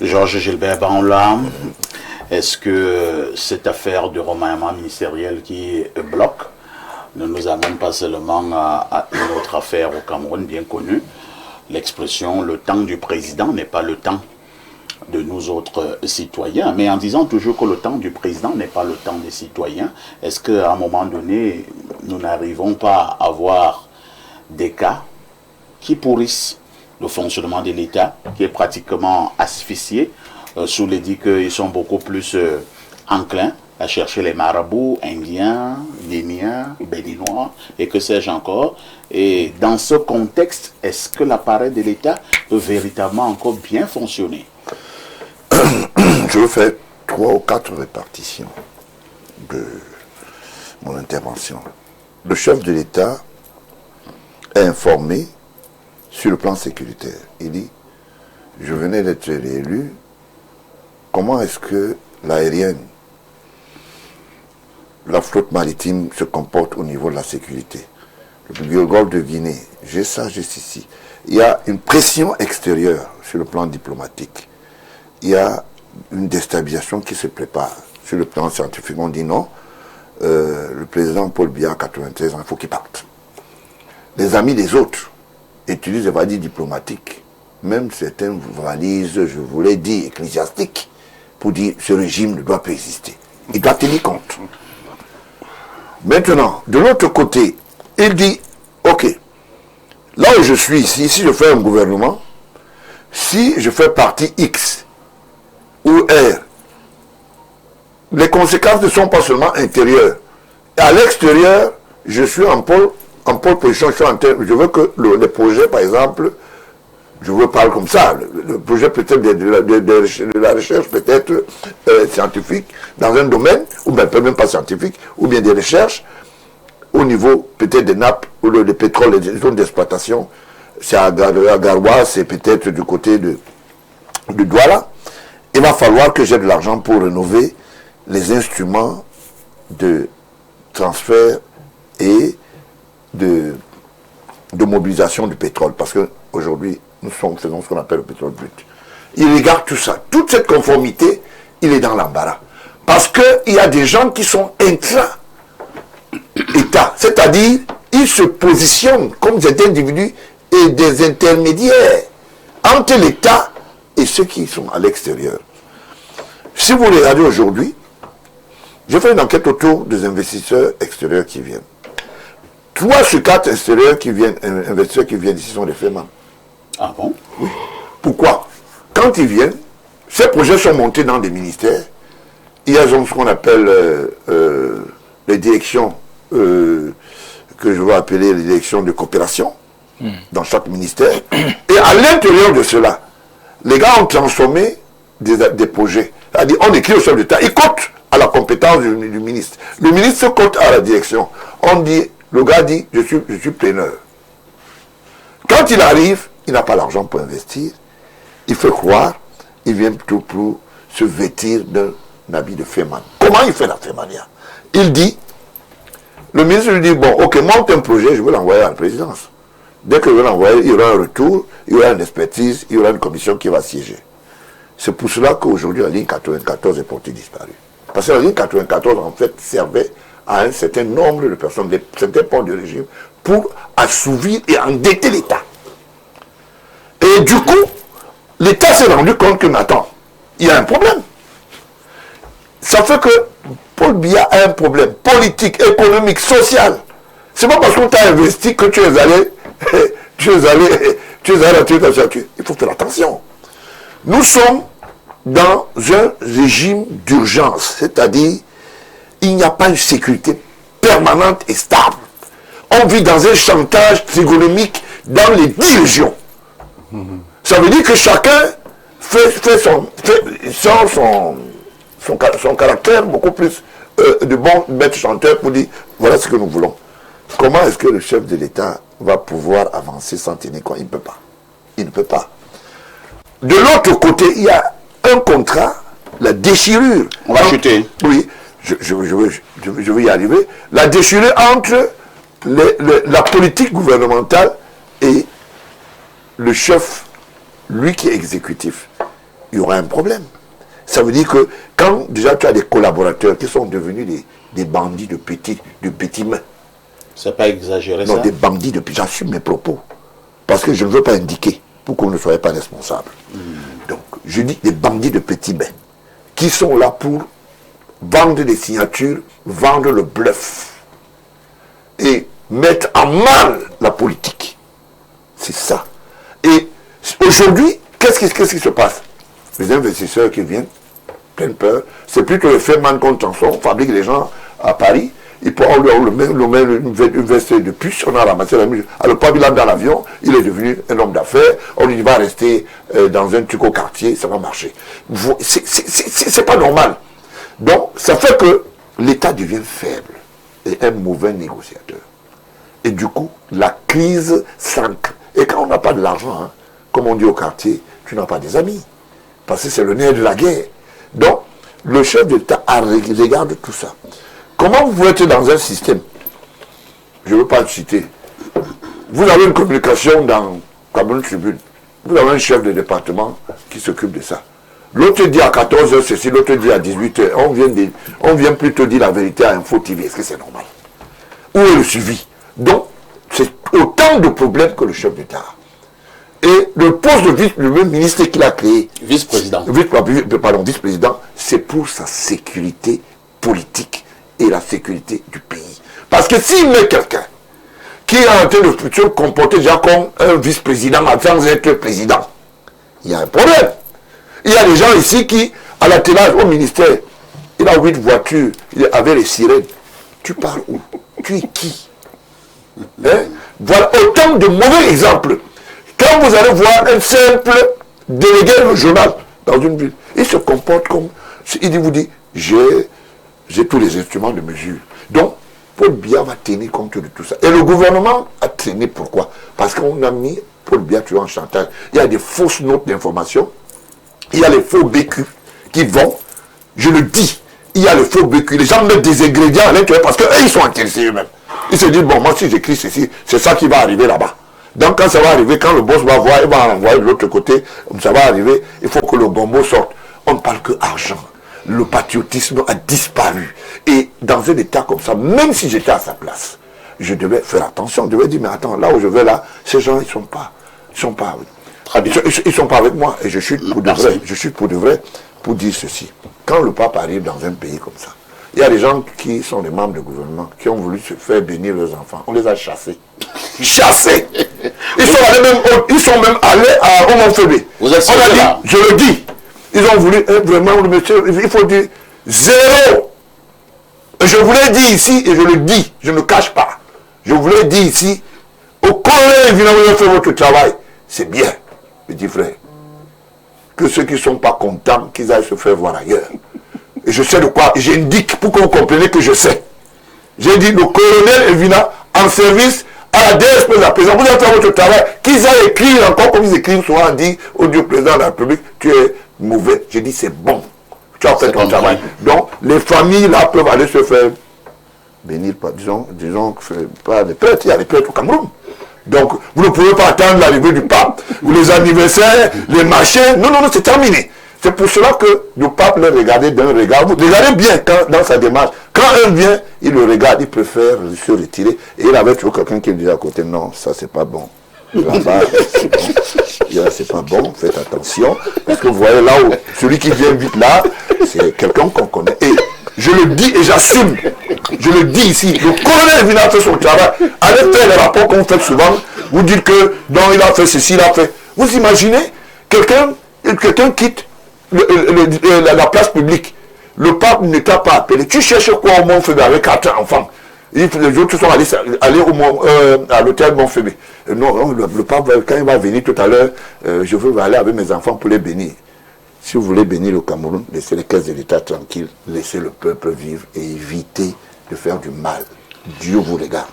Georges Gilbert Banla, est-ce que cette affaire de remaniement ministériel qui bloque ne nous amène pas seulement à une autre affaire au Cameroun bien connue, l'expression « le temps du président n'est pas le temps de nous autres citoyens », mais en disant toujours que le temps du président n'est pas le temps des citoyens, est-ce qu'à un moment donné, nous n'arrivons pas à avoir des cas qui pourrissent le fonctionnement de l'État, qui est pratiquement asphyxié, sous l'édit qu'ils sont beaucoup plus enclins à chercher les marabouts indiens, guinéens, béninois, et que sais-je encore. Et dans ce contexte, est-ce que l'appareil de l'État peut véritablement encore bien fonctionner? Je veux faire 3 ou 4 répartitions de mon intervention. Le chef de l'État est informé sur le plan sécuritaire. Il dit, je venais d'être réélu, comment est-ce que l'aérienne, la flotte maritime se comporte au niveau de la sécurité? Le golfe de Guinée, j'ai ça, j'ai ceci. Il y a une pression extérieure sur le plan diplomatique. Il y a une déstabilisation qui se prépare. Sur le plan scientifique, on dit non, le président Paul Biya, 93 ans, il faut qu'il parte. Les amis des autres utilisent des valises diplomatiques, même certaines valises, je vous l'ai dit, ecclésiastiques, pour dire ce régime ne doit pas exister. Il doit tenir compte. Maintenant, de l'autre côté, il dit, ok, là où je suis ici, si je fais un gouvernement, si je fais partie X ou R, les conséquences ne sont pas seulement intérieures. Et à l'extérieur, je suis en pôle position, je veux que les projets, par exemple, je veux parler comme ça, le projet peut-être de la recherche peut-être scientifique dans un domaine, ou bien même pas scientifique, ou bien des recherches au niveau peut-être des nappes, ou le pétrole, les zones d'exploitation, c'est à Garoua, c'est peut-être du côté de Douala. Il va falloir que j'ai de l'argent pour rénover les instruments de transfert et de mobilisation du pétrole, parce qu'aujourd'hui, nous faisons ce qu'on appelle le pétrole brut. Il regarde tout ça. Toute cette conformité, il est dans l'embarras. Parce qu'il y a des gens qui sont intra-État, c'est-à-dire, ils se positionnent comme des individus et des intermédiaires entre l'État et ceux qui sont à l'extérieur. Si vous regardez aujourd'hui, j'ai fait une enquête autour des investisseurs extérieurs qui viennent. 3 sur 4 investisseurs qui viennent ici sont des femmes. Ah bon? Oui. Pourquoi? Quand ils viennent, ces projets sont montés dans des ministères. Il y a ce qu'on appelle les directions, que je vais appeler les directions de coopération, dans chaque ministère. Et à l'intérieur de cela, les gars ont transformé des projets. C'est-à-dire, on écrit au chef d'État, il cote à la compétence du ministre. Le ministre cote à la direction. On dit, le gars dit, je suis preneur. Quand il arrive, il n'a pas l'argent pour investir. Il fait croire, il vient plutôt pour se vêtir d'un habit de féman. Comment il fait la fémania? Il dit, le ministre lui dit, bon, ok, monte un projet, je vais l'envoyer à la présidence. Dès que je vais l'envoyer, il y aura un retour, il y aura une expertise, il y aura une commission qui va siéger. C'est pour cela qu'aujourd'hui, la ligne 94 est portée disparue. Parce que la ligne 94, en fait, servait à un certain nombre de personnes, certains ports du régime, pour assouvir et endetter l'État. Et du coup, l'État s'est rendu compte que, mais attends, il y a un problème. Ça fait que Paul Biya a un problème politique, économique, social. C'est pas parce qu'on t'a investi que tu es allé à ta. Il faut faire attention. Nous sommes dans un régime d'urgence, c'est-à-dire il n'y a pas une sécurité permanente et stable. On vit dans un chantage trigonomique dans les 10 régions. Ça veut dire que chacun fait son caractère beaucoup plus de bon maître chanteur pour dire voilà ce que nous voulons. Comment est-ce que le chef de l'État va pouvoir avancer sans tenir compte? Il ne peut pas. Il ne peut pas. De l'autre côté, il y a un contrat, la déchirure. On va chuter. Oui, je veux y arriver. La déchirure entre la politique gouvernementale et le chef, lui qui est exécutif. il y aura un problème. Ça veut dire que quand déjà tu as des collaborateurs qui sont devenus des bandits de petits mains. C'est pas exagéré, non, ça? des bandits de petits. J'assume mes propos. Parce que je ne veux pas indiquer pour qu'on ne soit pas responsable. Donc, je dis des bandits de petits mains qui sont là pour vendre des signatures, vendre le bluff et mettre en mal la politique. C'est ça. Et aujourd'hui, qu'est-ce qui se passe? Les investisseurs qui viennent, plein peur, c'est plutôt le fait man contre chanson, on fabrique les gens à Paris, on lui met une veste de puce, on a ramassé la musique. Alors, pas il dans l'avion, il est devenu un homme d'affaires, on lui dit va rester dans un truc au quartier, ça va marcher. C'est pas normal. Donc, ça fait que l'État devient faible et un mauvais négociateur. Et du coup, la crise s'ancre. Et quand on n'a pas de l'argent, hein, comme on dit au quartier, tu n'as pas des amis. Parce que c'est le nerf de la guerre. Donc, le chef d'État regarde tout ça. Comment vous êtes dans un système? Je ne veux pas le citer. Vous avez une communication dans Cameroun Tribune. Vous avez un chef de département qui s'occupe de ça. L'autre dit à 14h ceci, l'autre dit à 18h. On vient plutôt dire la vérité à Info TV. Est-ce que c'est normal? Où est le suivi? Donc, c'est autant de problèmes que le chef d'État. Et le poste de le même ministre qu'il a créé, vice-président, vice-président, c'est pour sa sécurité politique et la sécurité du pays. Parce que s'il met quelqu'un qui est en train de se comporter déjà comme un vice-président sans être président, il y a un problème. Il y a des gens ici qui, à l'attelage au ministère, il a 8 voitures, il avait les sirènes. Tu parles où? Tu es qui? Hein? Voilà autant de mauvais exemples. Quand vous allez voir un simple délégué régional dans une ville, il se comporte comme... Il vous dit, j'ai tous les instruments de mesure. Donc, Paul Biya va tenir compte de tout ça. Et le gouvernement a traîné. Pourquoi? Parce qu'on a mis Paul Biya en chantage. Il y a des fausses notes d'information. Il y a les faux BQ qui vont. Je le dis, il y a les faux BQ. Les gens mettent des ingrédients à l'intérieur parce qu'eux, ils sont intéressés eux-mêmes. Ils se disent, bon, moi, si j'écris ceci, c'est ça qui va arriver là-bas. Donc, quand ça va arriver, quand le boss va voir, il va envoyer de l'autre côté, ça va arriver, il faut que le gombo sorte. On ne parle que argent. Le patriotisme a disparu. Et dans un état comme ça, même si j'étais à sa place, je devais faire attention. Je devais dire, mais attends, là où je vais là, ces gens, ils sont pas avec moi. Et je suis pour de vrai. Je suis pour de vrai pour dire ceci. Quand le pape arrive dans un pays comme ça, il y a des gens qui sont des membres du gouvernement, qui ont voulu se faire bénir leurs enfants. On les a chassés. Chassés! Ils sont même allés au Mont-Fébé. On a dit, je le dis, ils ont voulu, vraiment, le monsieur, il faut dire, zéro. Je vous l'ai dit ici, et je le dis, je ne cache pas. Je vous l'ai dit ici, au colonel, évidemment, vous avez fait votre travail. C'est bien, petit frère. Que ceux qui ne sont pas contents, qu'ils aillent se faire voir ailleurs. Et je sais de quoi, j'indique pour que vous compreniez que je sais. J'ai dit, le colonel Evina, en service à la DSP de la présidence, vous avez fait votre travail, qu'ils aillent écrire encore comme ils écrivent souvent, dit au Dieu président de la République, tu es mauvais. J'ai dit, c'est bon. Tu as fait ton travail. Donc, les familles là peuvent aller se faire bénir, disons pas les prêtres, il y a les prêtres au Cameroun. Donc, vous ne pouvez pas attendre l'arrivée du pape, ou les anniversaires, les machins. Non, c'est terminé. C'est pour cela que le pape le regardait d'un regard. Vous regardez bien dans sa démarche. Quand un vient, il le regarde, il préfère se retirer. Et il avait toujours quelqu'un qui lui disait à côté, non, ça c'est pas bon. Là-bas, c'est bon. Là, c'est pas bon, faites attention. Parce que vous voyez là où celui qui vient vite là, c'est quelqu'un qu'on connaît. Et je le dis et j'assume. Je le dis ici. Le colonel vient faire son travail. Allez faire les rapports qu'on fait souvent. Vous dites que non, il a fait ceci, il a fait. Vous imaginez, quelqu'un quitte la place publique. Le pape ne t'a pas appelé. Tu cherches quoi au Mont-Fébé avec 4 enfants? Les autres sont allés à l'hôtel Mont-Fébé. Non, le pape, quand il va venir tout à l'heure, je veux aller avec mes enfants pour les bénir. Si vous voulez bénir le Cameroun, laissez les caisses de l'État tranquilles, laissez le peuple vivre et évitez de faire du mal. Dieu vous regarde.